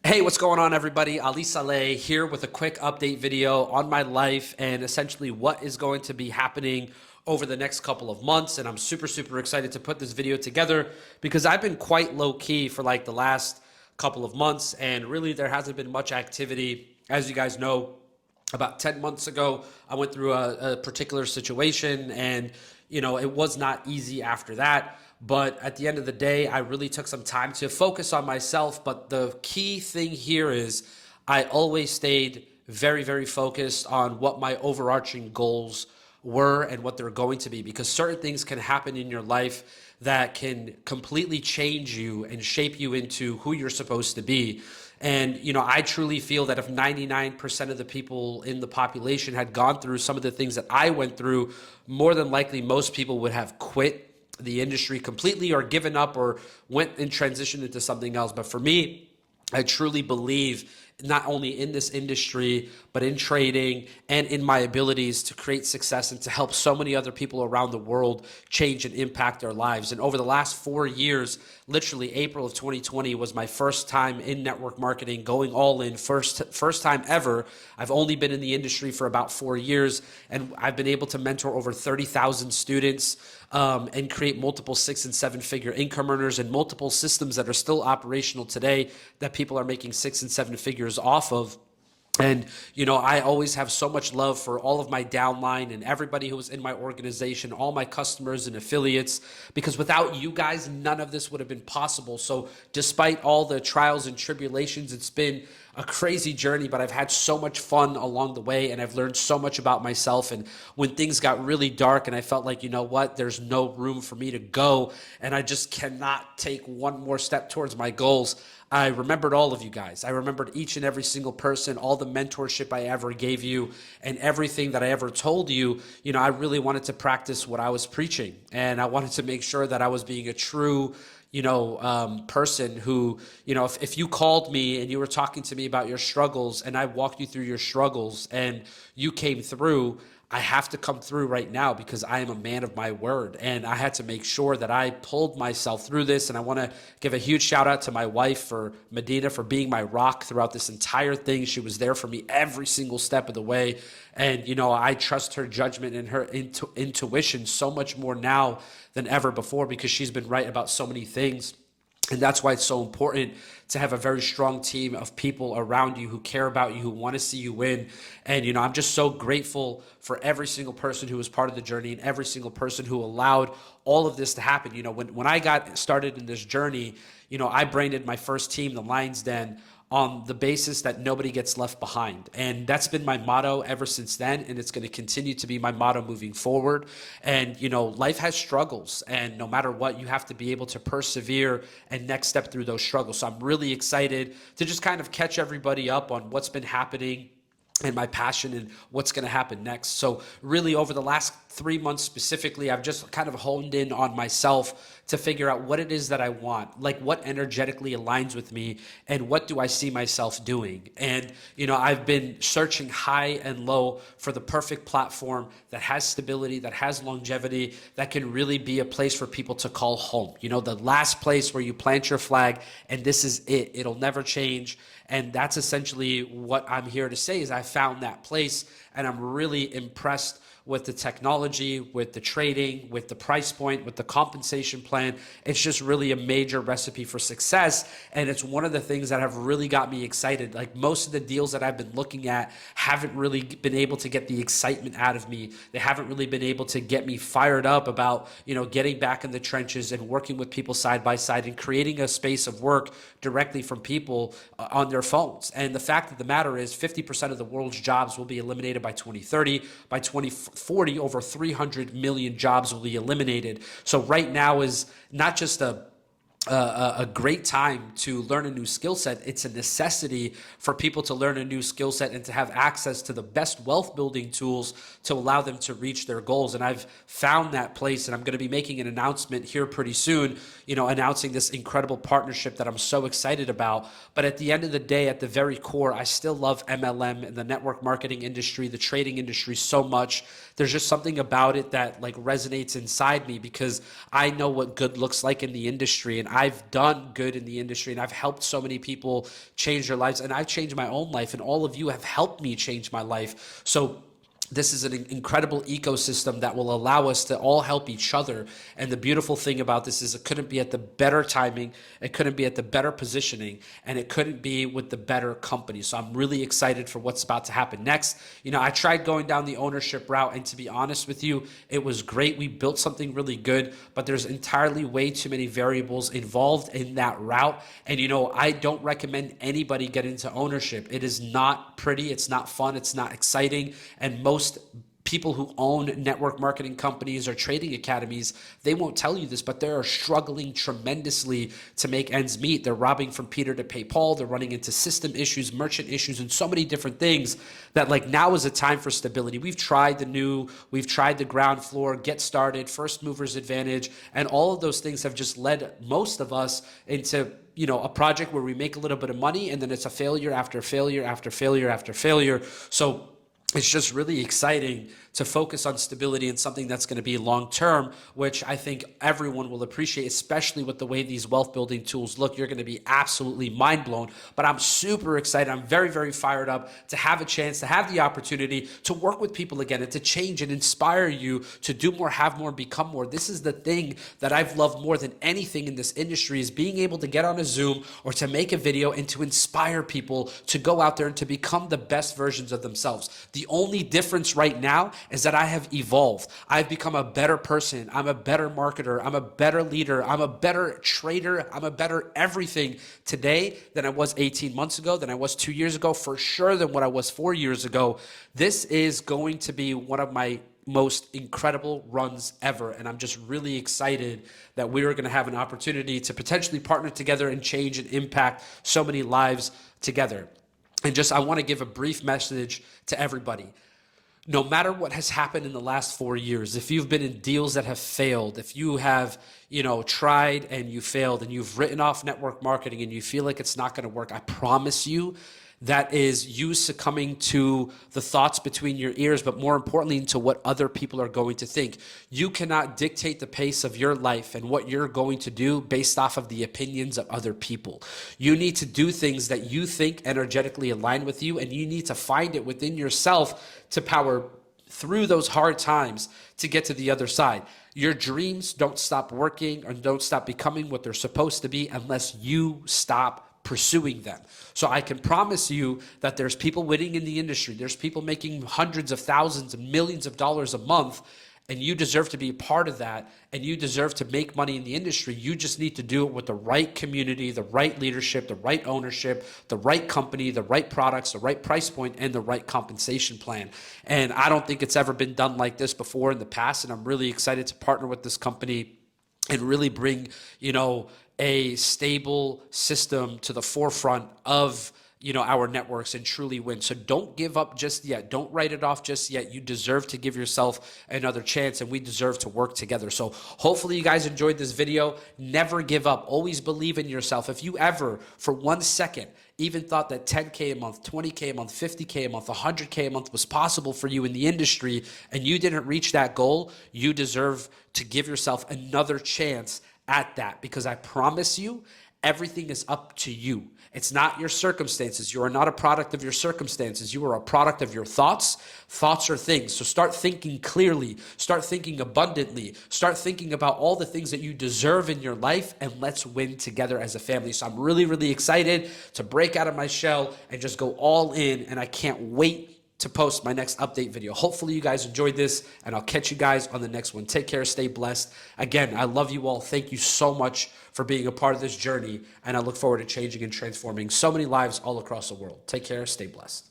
Hey, what's going on, everybody? Ali Saleh here with a quick update video on my life and essentially what is going to be happening over the next couple of months. And I'm super excited to put this video together because I've been quite low key for like the last couple of months, and really there hasn't been much activity. As you guys know, about 10 months ago, I went through a particular situation, and it was not easy after that. But at the end of the day, I really took some time to focus on myself. But the key thing here is I always stayed very focused on what my overarching goals were and what they're going to be, because certain things can happen in your life that can completely change you and shape you into who you're supposed to be. And, I truly feel that if 99% of the people in the population had gone through some of the things that I went through, more than likely most people would have quit the industry completely or given up or went and transitioned into something else. But for me, I truly believe not only in this industry, but in trading and in my abilities to create success and to help so many other people around the world change and impact their lives. And over the last 4 years, literally April of 2020 was my first time in network marketing, going all in, first time ever. I've only been in the industry for about 4 years, and I've been able to mentor over 30,000 students and create multiple 6 and 7 figure income earners and multiple systems that are still operational today that people are making 6 and 7 figures off of. And, I always have so much love for all of my downline and everybody who was in my organization, all my customers and affiliates, because without you guys, none of this would have been possible. So despite all the trials and tribulations, it's been a crazy journey, but I've had so much fun along the way, and I've learned so much about myself. And when things got really dark and I felt like, there's no room for me to go and I just cannot take one more step towards my goals, I remembered all of you guys. I remembered each and every single person, all the mentorship I ever gave you, and everything that I ever told you. I really wanted to practice what I was preaching, and I wanted to make sure that I was being a true person who, if you called me and you were talking to me about your struggles and I walked you through your struggles and you came through, I have to come through right now because I am a man of my word. And I had to make sure that I pulled myself through this. And I want to give a huge shout out to my wife, for Medina, for being my rock throughout this entire thing. She was there for me every single step of the way. And, I trust her judgment and her intuition so much more now than ever before, because she's been right about so many things. And that's why it's so important to have a very strong team of people around you who care about you, who want to see you win. And, I'm just so grateful for every single person who was part of the journey and every single person who allowed all of this to happen. When I got started in this journey, I branded my first team, the Lion's Den, on the basis that nobody gets left behind. And that's been my motto ever since then, and it's going to continue to be my motto moving forward. And, life has struggles, and no matter what, you have to be able to persevere and next step through those struggles. So I'm really excited to just kind of catch everybody up on what's been happening and my passion and what's going to happen next. So really, over the last 3 months specifically, I've just kind of honed in on myself to figure out what it is that I want, like what energetically aligns with me and what do I see myself doing. And, I've been searching high and low for the perfect platform that has stability, that has longevity, that can really be a place for people to call home. The last place where you plant your flag and this is it. It'll never change. And that's essentially what I'm here to say, is I found that place, and I'm really impressed with the technology, with the trading, with the price point, with the compensation plan. It's just really a major recipe for success. And it's one of the things that have really got me excited. Like, most of the deals that I've been looking at haven't really been able to get the excitement out of me. They haven't really been able to get me fired up about, getting back in the trenches and working with people side by side and creating a space of work directly from people on their phones. And the fact of the matter is 50% of the world's jobs will be eliminated by 2030. By 2040, over 300 million jobs will be eliminated. So right now is not just a great time to learn a new skill set. It's a necessity for people to learn a new skill set and to have access to the best wealth building tools to allow them to reach their goals. And I've found that place, and I'm going to be making an announcement here pretty soon, announcing this incredible partnership that I'm so excited about. But at the end of the day, at the very core, I still love MLM and the network marketing industry, the trading industry so much. There's just something about it that like resonates inside me, because I know what good looks like in the industry, and I've done good in the industry and I've helped so many people change their lives, and I've changed my own life, and all of you have helped me change my life. So this is an incredible ecosystem that will allow us to all help each other. And the beautiful thing about this is it couldn't be at the better timing, it couldn't be at the better positioning, and it couldn't be with the better company. So I'm really excited for what's about to happen next. I tried going down the ownership route, and to be honest with you, it was great. We built something really good, but there's entirely way too many variables involved in that route. And I don't recommend anybody get into ownership. It is not pretty, it's not fun, it's not exciting, and most people who own network marketing companies or trading academies, they won't tell you this, but they are struggling tremendously to make ends meet. They're robbing from Peter to pay Paul. They're running into system issues, merchant issues, and so many different things that now is a time for stability. We've tried the ground floor, get started, first movers advantage, and all of those things have just led most of us into a project where we make a little bit of money and then it's a failure after failure after failure after failure. So it's just really exciting to focus on stability and something that's going to be long-term, which I think everyone will appreciate, especially with the way these wealth building tools look. You're going to be absolutely mind blown, but I'm super excited. I'm very, very fired up to have a chance, to have the opportunity to work with people again and to change and inspire you to do more, have more, become more. This is the thing that I've loved more than anything in this industry, is being able to get on a Zoom or to make a video and to inspire people to go out there and to become the best versions of themselves. The only difference right now is that I have evolved. I've become a better person. I'm a better marketer. I'm a better leader. I'm a better trader. I'm a better everything today than I was 18 months ago, than I was 2 years ago, for sure than what I was 4 years ago. This is going to be one of my most incredible runs ever. And I'm just really excited that we are going to have an opportunity to potentially partner together and change and impact so many lives together. And I want to give a brief message to everybody. No matter what has happened in the last 4 years, if you've been in deals that have failed, if you have, tried and you failed, and you've written off network marketing and you feel like it's not going to work, I promise you that is you succumbing to the thoughts between your ears, but more importantly, to what other people are going to think. You cannot dictate the pace of your life and what you're going to do based off of the opinions of other people. You need to do things that you think energetically align with you, and you need to find it within yourself to power through those hard times to get to the other side. Your dreams don't stop working or don't stop becoming what they're supposed to be unless you stop pursuing them. So I can promise you that there's people winning in the industry. There's people making hundreds of thousands and millions of dollars a month, and you deserve to be a part of that, and you deserve to make money in the industry. You just need to do it with the right community, the right leadership, the right ownership, the right company, the right products, the right price point, and the right compensation plan. And I don't think it's ever been done like this before in the past, and I'm really excited to partner with this company and really bring, a stable system to the forefront of our networks and truly win. So don't give up just yet. Don't write it off just yet. You deserve to give yourself another chance, and we deserve to work together. So hopefully you guys enjoyed this video. Never give up. Always believe in yourself. If you ever, for 1 second, even thought that 10K a month, 20K a month, 50K a month, 100K a month was possible for you in the industry, and you didn't reach that goal, you deserve to give yourself another chance at that, because I promise you, everything is up to you. It's not your circumstances. You are not a product of your circumstances. You are a product of your thoughts. Thoughts are things. So start thinking clearly. Start thinking abundantly. Start thinking about all the things that you deserve in your life, and let's win together as a family. So I'm really, really excited to break out of my shell and just go all in, and I can't wait to post my next update video. Hopefully you guys enjoyed this, and I'll catch you guys on the next one. Take care, stay blessed. Again, I love you all. Thank you so much for being a part of this journey, and I look forward to changing and transforming so many lives all across the world. Take care, stay blessed.